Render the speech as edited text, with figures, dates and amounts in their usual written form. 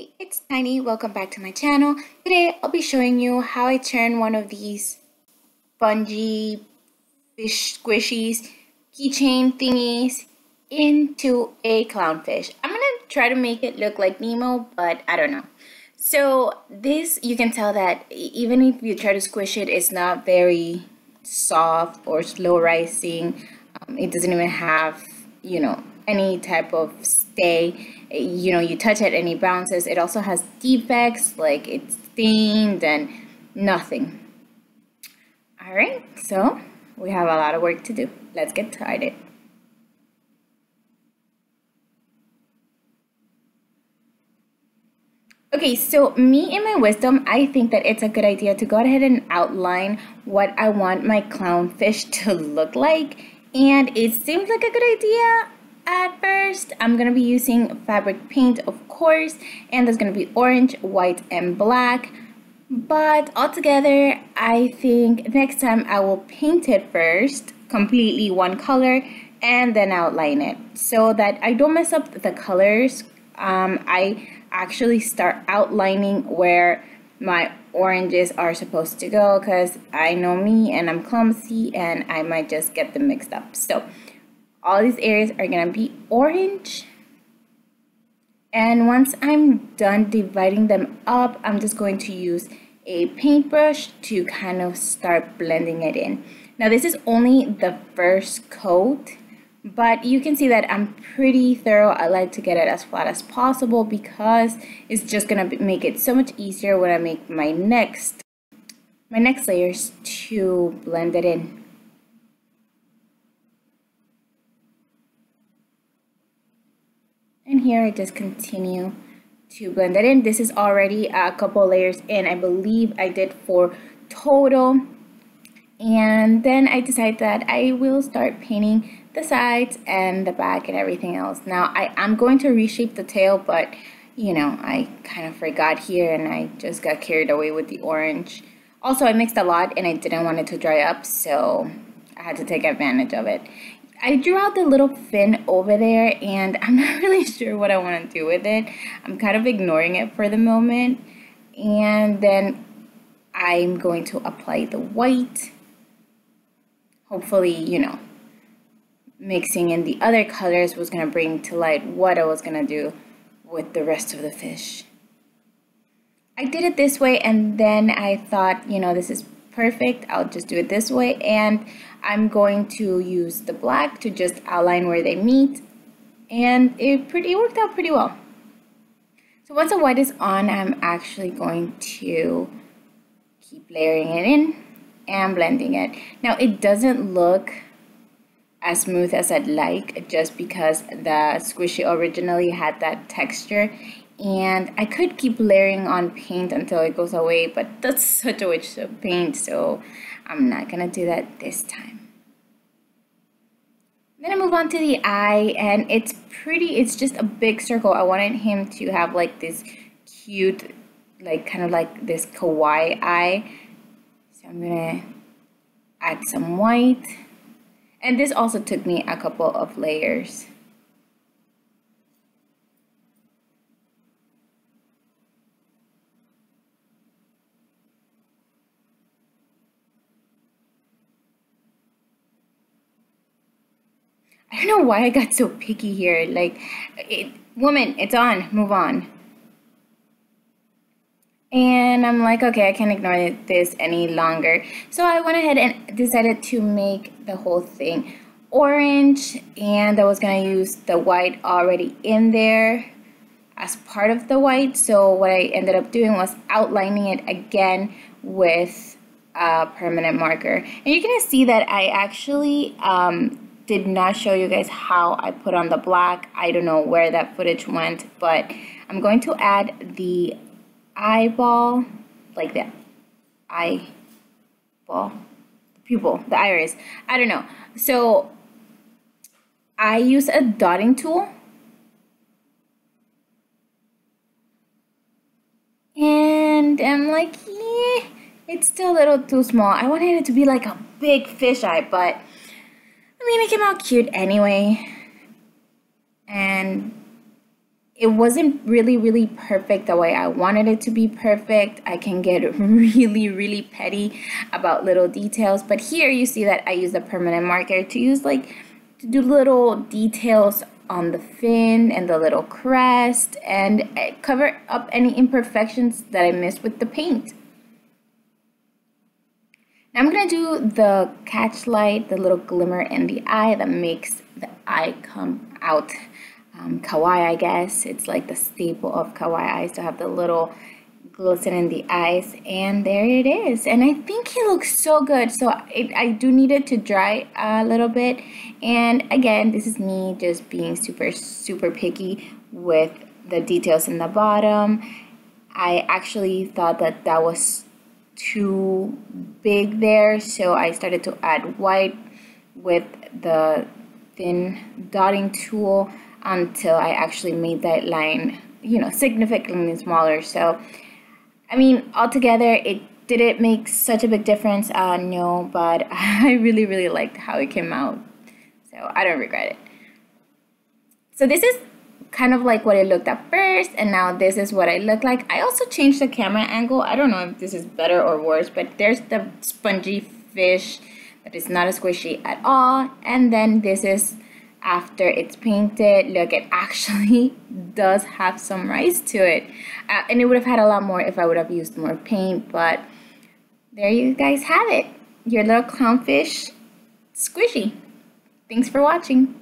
Hey, it's Tiny. Welcome back to my channel. Today I'll be showing you how I turn one of these spongy fish squishies keychain thingies into a clownfish. I'm gonna try to make it look like Nemo, but I don't know. So this, you can tell that even if you try to squish it, it's not very soft or slow rising. It doesn't even have, any type of stay. You touch it and it bounces. It also has defects, like it's stained and nothing. All right, so we have a lot of work to do. Let's get started. Okay, so me in my wisdom, I think that it's a good idea to go ahead and outline what I want my clownfish to look like. And it seems like a good idea at first. I'm going to be using fabric paint, of course, and there's going to be orange, white, and black. But altogether, I think next time I will paint it first, completely one color, and then outline it so that I don't mess up the colors. I actually start outlining where my oranges are supposed to go, because I know me and I'm clumsy and I might just get them mixed up. So all these areas are gonna be orange, and once I'm done dividing them up, I'm just going to use a paintbrush to kind of start blending it in. Now this is only the first coat, but you can see that I'm pretty thorough. I like to get it as flat as possible because it's just gonna make it so much easier when I make my next layers to blend it in. And here I just continue to blend it in. This is already a couple layers in. I believe I did 4 total. And then I decided that I will start painting the sides and the back and everything else. Now I'm going to reshape the tail, but I kind of forgot here and I just got carried away with the orange. Also, I mixed a lot and I didn't want it to dry up, so I had to take advantage of it. I drew out the little fin over there and I'm not really sure what I want to do with it. I'm kind of ignoring it for the moment. And then I'm going to apply the white. Hopefully, mixing in the other colors was going to bring to light what I was going to do with the rest of the fish. I did it this way and then I thought, this is perfect. I'll just do it this way, and I'm going to use the black to just outline where they meet, and it worked out pretty well. So once the white is on, I'm actually going to keep layering it in and blending it. Now it doesn't look as smooth as I'd like, just because the squishy originally had that texture, and I could keep layering on paint until it goes away, but that's such a waste of paint, so I'm not gonna do that this time. Then I move on to the eye, and it's just a big circle. I wanted him to have like this cute, kind of like this kawaii eye. So I'm gonna add some white. And this also took me a couple of layers. I don't know why I got so picky here. Woman, it's on, move on. And I'm like, okay, I can't ignore this any longer. So I went ahead and decided to make the whole thing orange, and I was gonna use the white already in there as part of the white. So what I ended up doing was outlining it again with a permanent marker. And you're gonna see that I actually did not show you guys how I put on the black. I don't know where that footage went, but I'm going to add the eyeball, like the eyeball, the pupil, the iris, I don't know. So I use a dotting tool, and I'm like, yeah, it's still a little too small. I wanted it to be like a big fish eye, but I mean, it came out cute anyway. And it wasn't really perfect the way I wanted it to be perfect. I can get really petty about little details, but here you see that I use a permanent marker to do little details on the fin and the little crest and cover up any imperfections that I missed with the paint. Now I'm gonna do the catch light, the little glimmer in the eye that makes the eye come out kawaii, I guess. It's like the staple of kawaii eyes to have the little glisten in the eyes, and there it is. And I think it looks so good. So I do need it to dry a little bit. And again, this is me just being super picky with the details in the bottom. I actually thought that that was too big there, so I started to add white with the thin dotting tool until I actually made that line, significantly smaller. So, I mean, altogether, it didn't make such a big difference, no, but I really liked how it came out. So I don't regret it. So this is kind of like what it looked at first, and now this is what it looked like. I also changed the camera angle. I don't know if this is better or worse, but there's the spongy fish that is not a squishy at all, and then this is after it's painted. Look, it actually does have some rise to it, and it would have had a lot more if I would have used more paint, but there you guys have it, your little clownfish squishy. Thanks for watching.